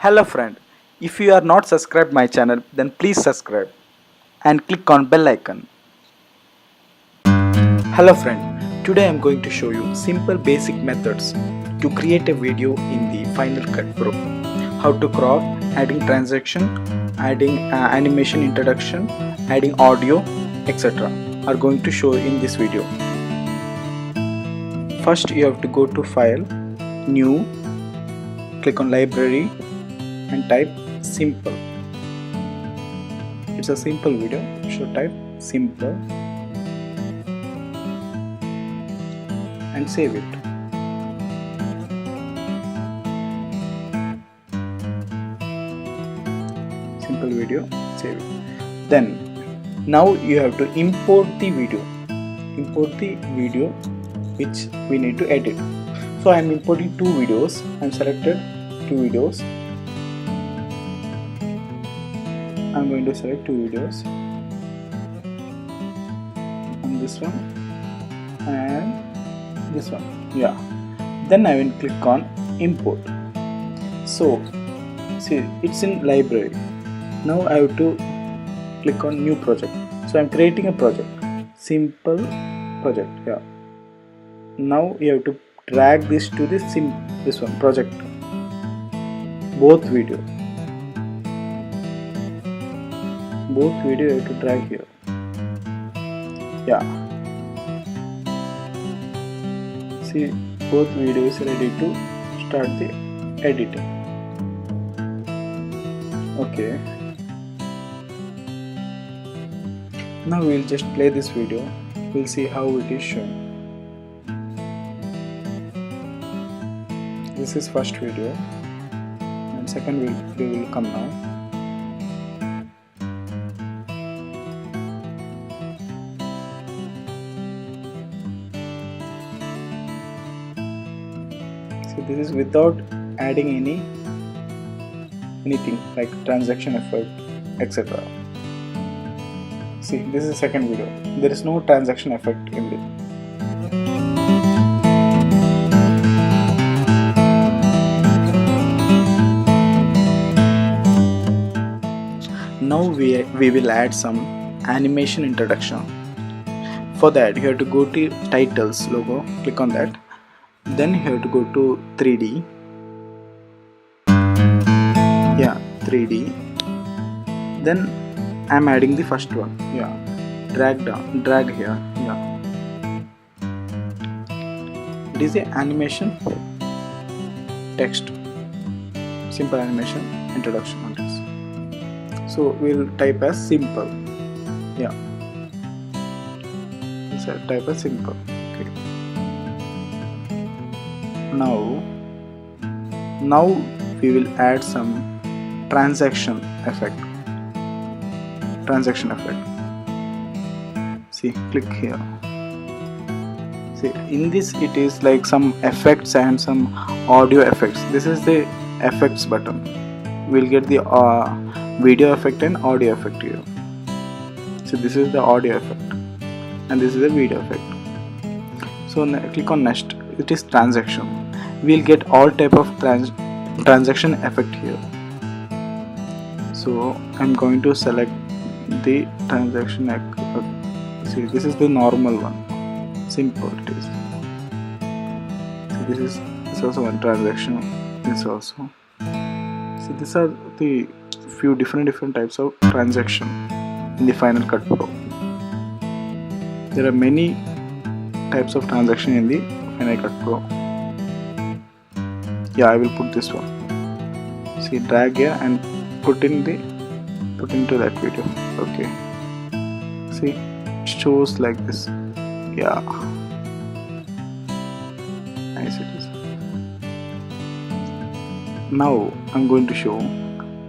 Hello friend, if you are not subscribed my channel then please subscribe and click on bell icon. Hello friend, today I am going to show you simple basic methods to create a video in the Final Cut Pro. How to crop, adding transaction, adding animation introduction, adding audio, etc. are going to show in this video. First you have to go to File, New, click on Library and type simple. It's a simple video, so type simple and save it. Simple video, save it. Then now you have to import the video. Import the video which we need to edit. So I am importing two videos. I am selected two videos. I'm going to select two videos, and this one and this one. Yeah. Then I will click on import. So see, it's in library. Now I have to click on new project. So I'm creating a project. Simple project. Yeah. Now you have to drag this to this one project. Both video you have to drag here. Yeah, see, both videos ready to start the editing. Okay, now we'll just play this video. We'll see how it is shown. This is first video and second video will come now. So this is without adding anything like transaction effect, etc. See, this is second video. There is no transaction effect in it. Now we will add some animation introduction. For that you have to go to titles logo, click on that. Then you have to go to 3D. Yeah, 3D. Then I'm adding the first one. Yeah, drag here. Yeah, it is the animation text, simple animation introduction on this. So we'll type as simple. Yeah, so type as simple. Okay. Now we will add some transaction effect. See, click here. See, in this it is like some effects and some audio effects. This is the effects button. We'll get the video effect and audio effect here. So this is the audio effect and this is the video effect. So click on next. It is transaction. We'll get all type of transaction effect here. So I'm going to select the transaction. See, this is the normal one. Simple it is. So this is also one transaction. This also. So these are the few different types of transaction in the Final Cut Pro. There are many types of transaction in the Final Cut Pro. Yeah, I will put this one. See, drag here and put into that video. Okay. See, it shows like this. Yeah, nice it is. Now I'm going to show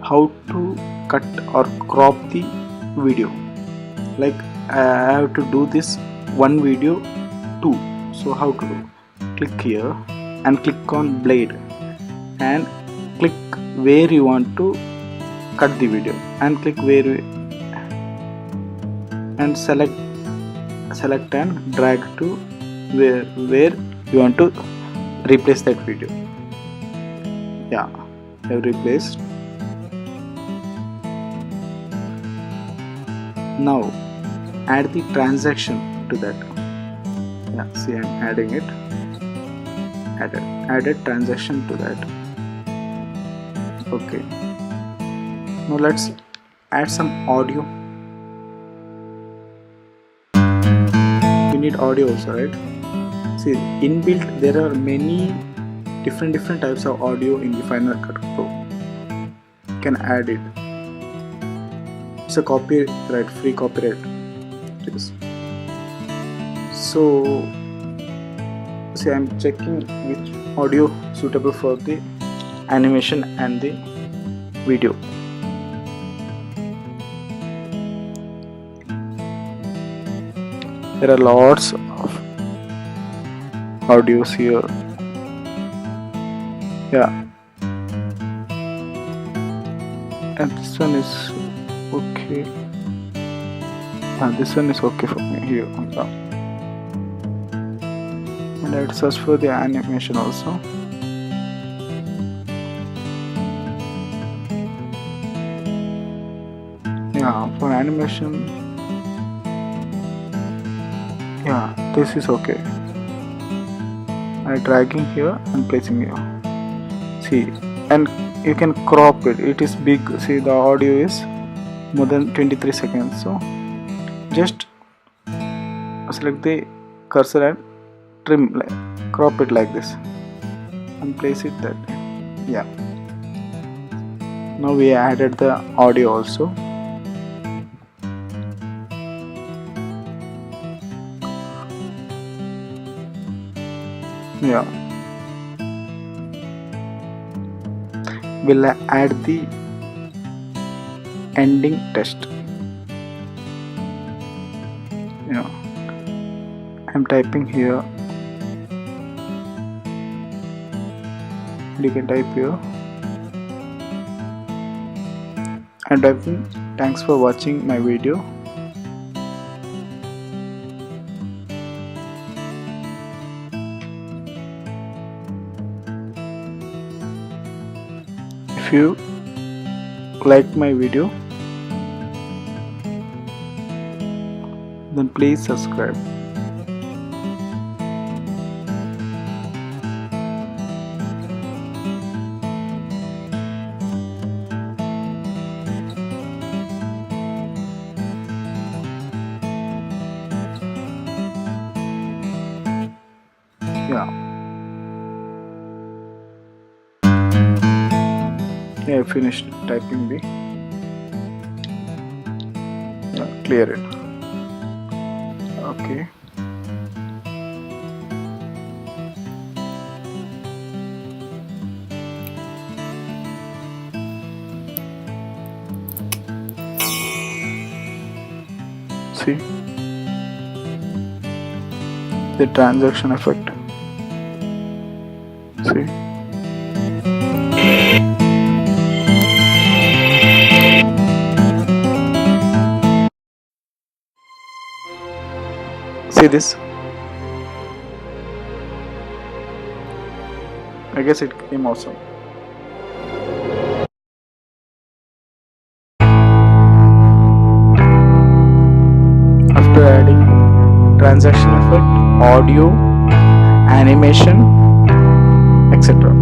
how to cut or crop the video. Like I have to do this one video two. So how to do? Click here and click on blade and click where you want to cut the video and click and select and drag to where you want to replace that video. Yeah, every place. Now add the transaction to that. Yeah, see, I'm adding it. Added transaction to that. Okay, now let's add some audio. You need audio also, right? See, inbuilt there are many different types of audio in the Final Cut Pro. You can add it. It's a copyright, free copyright. Yes. So see, I'm checking which audio suitable for the animation and the video. There are lots of audios here. Yeah, and this one is okay. This one is okay for me here. Yeah. And let's search for the animation also. Yeah, for animation, yeah, this is okay. I'm dragging here and placing here. See, and you can crop it. It is big. See, the audio is more than 23 seconds. So just select the cursor and trim, crop it like this, and place it that way. Yeah. Now we added the audio also. Yeah, we'll add the ending test. Yeah, I'm typing here. You can type here. I'm typing. Thanks for watching my video. If you like my video, then please subscribe. Yeah, I finished typing the. Yeah, clear it. Okay. See the transaction effect. See. See this? I guess it came awesome. After adding transaction effect, audio, animation, etc.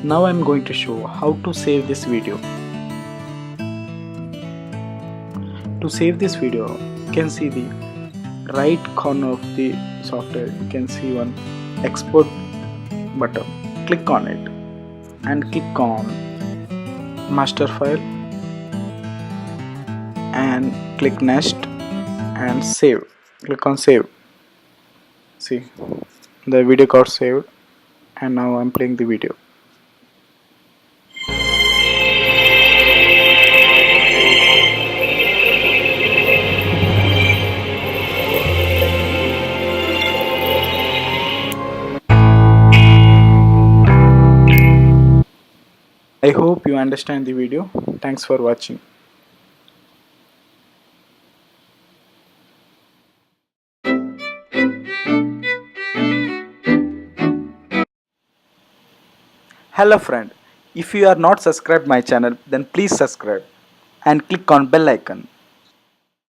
Now I'm going to show how to save this video. To save this video, you can see the right corner of the software. You can see one export button. Click on it and click on master file and click next and save. Click on save. See, the video got saved, and now I'm playing the video. I hope you understand the video. Thanks for watching. Hello friend, if you are not subscribed my channel, then please subscribe and click on bell icon.